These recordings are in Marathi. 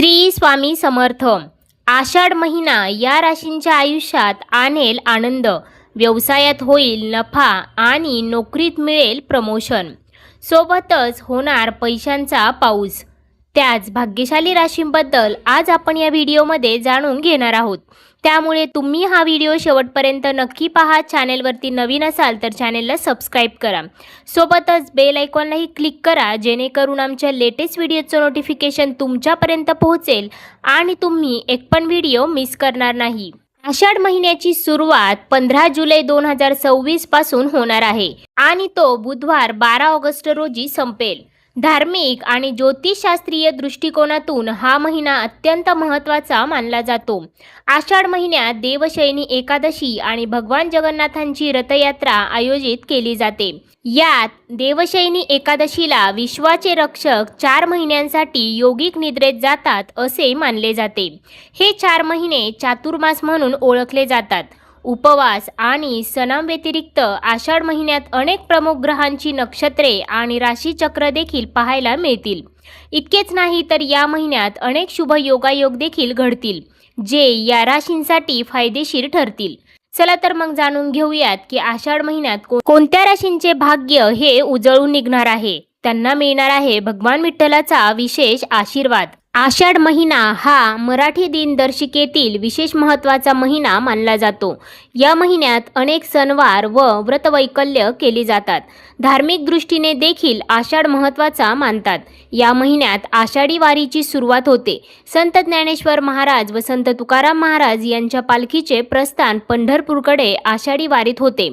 श्री स्वामी समर्थ। आषाढ महिना या राशींच्या आयुष्यात आणेल आनंद, व्यवसायात होईल नफा आणि नोकरीत मिळेल प्रमोशन, सोबतच होणार पैशांचा पाऊस। त्याच भाग्यशाली राशींबद्दल आज आपण या व्हिडिओमध्ये जाणून घेणार आहोत, त्यामुळे तुम्ही हा व्हिडिओ शेवटपर्यंत नक्की पहा। चॅनेलवरती नवीन असाल तर चॅनेलला सबस्क्राईब करा, सोबतच बेल आयकॉनलाही क्लिक करा, जेणेकरून आमच्या लेटेस्ट व्हिडिओचं नोटिफिकेशन तुमच्यापर्यंत पोहोचेल आणि तुम्ही एक पण व्हिडिओ मिस करणार नाही। आषाढ महिन्याची सुरुवात 15 जुलै 2026 पासून होणार आहे आणि तो बुधवार 12 ऑगस्ट रोजी संपेल। धार्मिक आणि ज्योतिषशास्त्रीय दृष्टिकोनातून हा महिना अत्यंत महत्त्वाचा मानला जातो। आषाढ महिन्यात देवशयनी एकादशी आणि भगवान जगन्नाथांची रथयात्रा आयोजित केली जाते। यात देवशयनी एकादशीला विश्वाचे रक्षक 4 महिन्यांसाठी योगिक निद्रेत जातात असे मानले जाते। हे 4 महिने चातुर्मास म्हणून ओळखले जातात। उपवास आणि सणांव्यतिरिक्त आषाढ महिन्यात अनेक प्रमुख ग्रहांची नक्षत्रे आणि राशीचक्र देखील पाहायला मिळतील। इतकेच नाही तर या महिन्यात अनेक शुभ योगायोग देखील घडतील, जे या राशींसाठी फायदेशीर ठरतील। चला तर मग जाणून घेऊयात की आषाढ महिन्यात कोणत्या राशींचे भाग्य हे उजळून निघणार आहे, त्यांना मिळणार आहे भगवान विठ्ठलाचा विशेष आशीर्वाद। आषाढ महिना हा मराठी दिनदर्शिकेतील विशेष महत्त्वाचा महिना मानला जातो। या महिन्यात अनेक सणवार व व्रतवैकल्य केली जातात। धार्मिक दृष्टीने देखील आषाढ महत्त्वाचा मानतात। या महिन्यात आषाढी वारीची सुरुवात होते। संत ज्ञानेश्वर महाराज व संत तुकाराम महाराज यांच्या पालखीचे प्रस्थान पंढरपूरकडे आषाढी वारीत होते।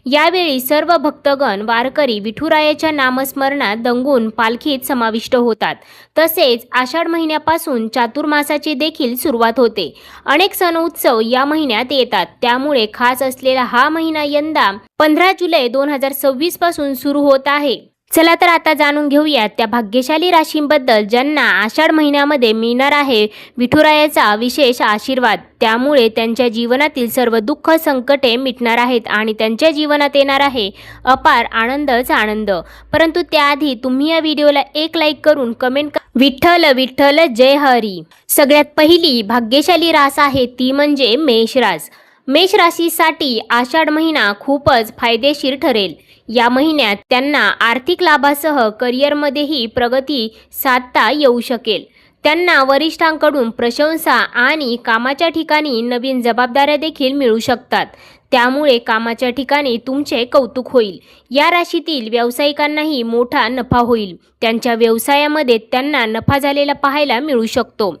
यावेळी सर्व भक्तगण वारकरी विठुरायाच्या नामस्मरणात दंगून पालखीत समाविष्ट होतात। तसेच आषाढ महिन्यापासून चातुर्मासाची देखील सुरुवात होते। अनेक सण उत्सव या महिन्यात येतात, त्यामुळे खास असलेला हा महिना यंदा 15 जुलै 2026 पासून सुरू होत आहे। चला तर आता जाणून घेऊयात त्या भाग्यशाली राशींबद्दल ज्यांना आषाढ महिन्यामध्ये मिळणार आहे विठुरायाचा विशेष आशीर्वाद। त्यामुळे त्यांच्या जीवनातील सर्व दुःख संकटे मिटणार आहेत आणि त्यांच्या जीवनात येणार आहे अपार आनंदच आनंद। परंतु त्याआधी तुम्ही या व्हिडिओला एक लाईक करून कमेंट विठ्ठल विठ्ठल जय हरी। सगळ्यात पहिली भाग्यशाली रास आहे ती म्हणजे मेष रास। मेष राशीसाठी आषाढ महिना खूपच फायदेशीर ठरेल। या महिन्यात त्यांना आर्थिक लाभासह करिअरमध्येही प्रगती साधता येऊ शकेल। त्यांना वरिष्ठांकडून प्रशंसा आणि कामाच्या ठिकाणी नवीन जबाबदाऱ्या देखील मिळू शकतात, त्यामुळे कामाच्या ठिकाणी तुमचे कौतुक होईल। या राशीतील व्यावसायिकांनाही मोठा नफा होईल। त्यांच्या व्यवसायामध्ये त्यांना नफा झालेला पाहायला मिळू शकतो।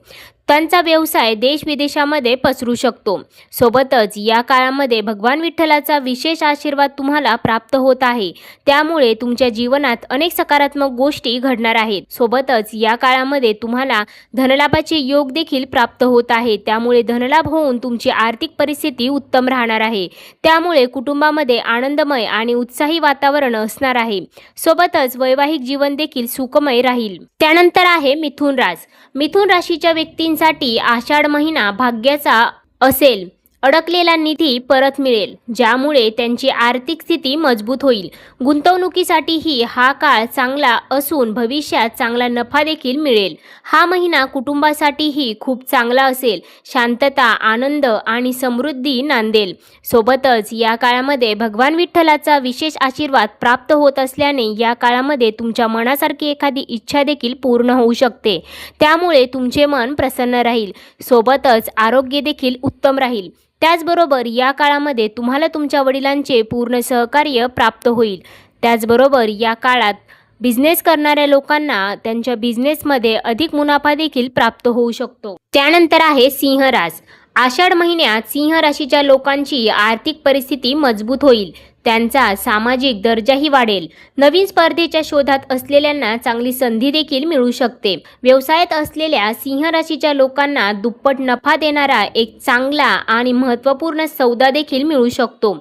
त्यांचा व्यवसाय देश-विदेशामध्ये पसरू शकतो। सोबतच या काळामध्ये भगवान विठ्ठलाचा विशेष आशीर्वाद तुम्हाला प्राप्त होत आहे, त्यामुळे तुमच्या जीवनात अनेक सकारात्मक गोष्टी घडणार आहेत। सोबतच या काळामध्ये तुम्हाला धनलाभाचे योग देखील प्राप्त होत आहे, त्यामुळे धनलाभ होऊन तुमची आर्थिक परिस्थिती उत्तम राहणार आहे। त्यामुळे कुटुंबामध्ये आनंदमय आणि उत्साही वातावरण असणार आहे। सोबतच वैवाहिक जीवन देखील सुखमय राहील। त्यानंतर आहे मिथुन रास। मिथुन राशीच्या व्यक्तींसाठी आषाढ महिना भाग्याचा असेल। अडकलेला निधी परत मिळेल, ज्यामुळे त्यांची आर्थिक स्थिती मजबूत होईल। गुंतवणुकीसाठीही हा काळ चांगला असून भविष्यात चांगला नफा देखील मिळेल। हा महिना कुटुंबासाठीही खूप चांगला असेल। शांतता, आनंद आणि समृद्धी नांदेल। सोबतच या काळामध्ये भगवान विठ्ठलाचा विशेष आशीर्वाद प्राप्त होत असल्याने या काळामध्ये तुमच्या मनासारखी एखादी इच्छा देखील पूर्ण होऊ शकते, त्यामुळे तुमचे मन प्रसन्न राहील। सोबतच आरोग्य देखील उत्तम राहील। त्याचबरोबर या काळामध्ये तुम्हाला तुमच्या वडिलांचे पूर्ण सहकार्य प्राप्त होईल। त्याचबरोबर या काळात बिझनेस करणाऱ्या लोकांना त्यांच्या बिझनेसमध्ये अधिक मुनाफा देखील प्राप्त होऊ शकतो। त्यानंतर आहे सिंह रास। आषाढ महिन्यात सिंह राशीच्या लोकांची आर्थिक परिस्थिती मजबूत होईल। त्यांचा सामाजिक दर्जाही वाढेल। नवीन स्पर्धेच्या शोधात असलेल्यांना चांगली संधी देखील मिळू शकते। व्यवसायात असलेल्या सिंह राशीच्या लोकांना दुप्पट नफा देणारा एक चांगला आणि महत्त्वपूर्ण सौदा देखील मिळू शकतो।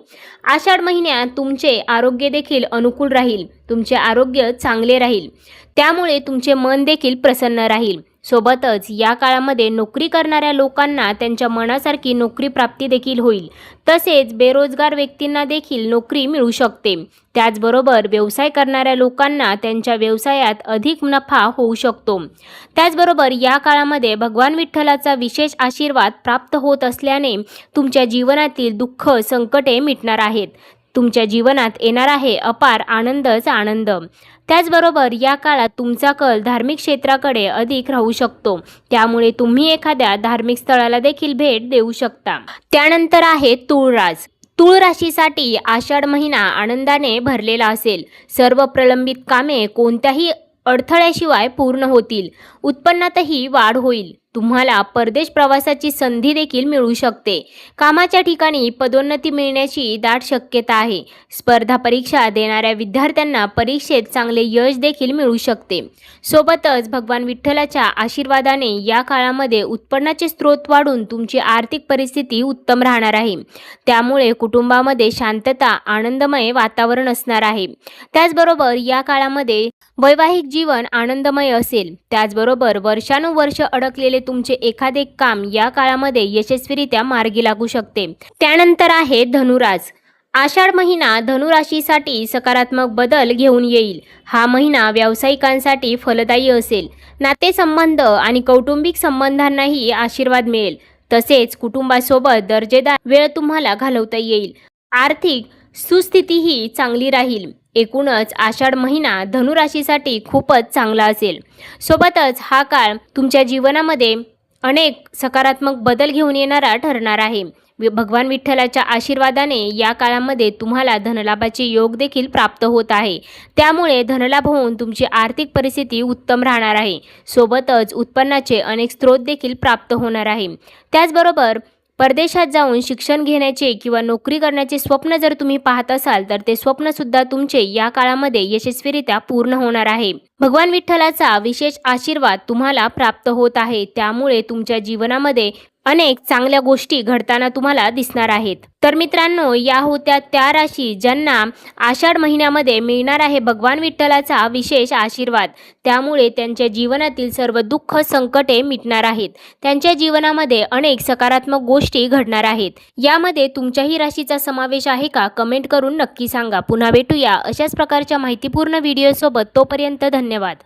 आषाढ महिन्यात तुमचे आरोग्य देखील अनुकूल राहील। तुमचे आरोग्य चांगले राहील, त्यामुळे तुमचे मन देखील प्रसन्न राहील। सोबतच या काळामध्ये नोकरी करणाऱ्या लोकांना त्यांच्या मनासारखी नोकरी प्राप्ती देखील होईल. तसेच बेरोजगार व्यक्तींना देखील नोकरी मिळू शकते. त्याचबरोबर व्यवसाय करणाऱ्या लोकांना त्यांच्या व्यवसायात अधिक नफा होऊ शकतो. त्याचबरोबर या काळामध्ये भगवान विठ्ठलाचा विशेष आशीर्वाद प्राप्त होत असल्याने तुमच्या जीवनातील दुःख संकटे मिटणार आहेत. तुमच्या जीवनात येणार आहे अपार आनंदच आनंद. त्याचबरोबर या काळात तुमचा कल धार्मिक क्षेत्राकडे अधिक राहू शकतो. त्यामुळे तुम्ही एखाद्या धार्मिक स्थळाला देखील भेट देऊ शकता. त्यानंतर आहे तूळ रास. तूळ राशीसाठी आषाढ महिना आनंदाने भरलेला असेल. सर्व प्रलंबित कामे कोणत्याही अडथळ्याशिवाय पूर्ण होतील. उत्पन्नातही वाढ होईल. तुम्हाला परदेश प्रवासाची संधी देखील मिळू शकते. कामाच्या ठिकाणी पदोन्नती मिळण्याची दाट शक्यता आहे. स्पर्धा परीक्षा देणाऱ्या विद्यार्थ्यांना परीक्षेत चांगले यश देखील मिळू शकते. सोबतच भगवान विठ्ठलाच्या आशीर्वादाने या काळामध्ये उत्पन्नाचे स्रोत वाढून तुमची आर्थिक परिस्थिती उत्तम राहणार आहे. त्यामुळे कुटुंबामध्ये शांतता, आनंदमय वातावरण असणार आहे. त्याचबरोबर या काळामध्ये वैवाहिक जीवन आनंदमय असेल. त्याचबरोबर वर्षानुवर्ष अडकलेले तुमचे एखादे काम या काळामध्ये यशस्वीरित्या मार्गी लागू शकते. त्यानंतर आहे धनुरास. आषाढ महिना धनुराशीसाठी सकारात्मक बदल घेऊन येईल. हा महिना व्यावसायिकांसाठी फलदायी असेल. नातेसंबंध आणि कौटुंबिक संबंधांनाही आशीर्वाद मिळेल. तसेच कुटुंबासोबत दर्जेदार वेळ तुम्हाला घालवता येईल. आर्थिक सुस्थितीही चांगली राहील. एकूणच आषाढ महिना धनुराशीसाठी खूपच चांगला असेल. सोबतच हा काळ तुमच्या जीवनामध्ये अनेक सकारात्मक बदल घेऊन येणारा ठरणार आहे. भगवान विठ्ठलाच्या आशीर्वादाने या काळामध्ये तुम्हाला धनलाभाचे योग देखील प्राप्त होत आहे. त्यामुळे धनलाभ होऊन तुमची आर्थिक परिस्थिती उत्तम राहणार आहे. सोबतच उत्पन्नाचे अनेक स्रोत देखील प्राप्त होणार आहे. त्याचबरोबर परदेशात जाऊन शिक्षण घेण्याचे किंवा नोकरी करण्याचे स्वप्न जर तुम्ही पाहत असाल तर ते स्वप्नसुद्धा तुमचे या काळामध्ये यशस्वीरित्या पूर्ण होणार आहे. भगवान विठ्ठलाचा विशेष आशीर्वाद तुम्हाला प्राप्त होत आहे. त्यामुळे तुमच्या जीवनामध्ये अनेक चांगल्या गोष्टी घडताना तुम्हाला दिसणार आहेत. तर मित्रांनो, या होत्या त्या राशी ज्यांना आषाढ महिन्यामध्ये मिळणार आहे भगवान विठ्ठलाचा विशेष आशीर्वाद. त्यामुळे त्यांच्या जीवनातील सर्व दुःख संकटे मिटणार आहेत. त्यांच्या जीवनामध्ये अनेक सकारात्मक गोष्टी घडणार आहेत. यामध्ये तुमच्याही राशीचा समावेश आहे का? कमेंट करून नक्की सांगा. पुन्हा भेटूया अशाच प्रकारच्या माहितीपूर्ण व्हिडिओसोबत. तोपर्यंत धन्यवाद.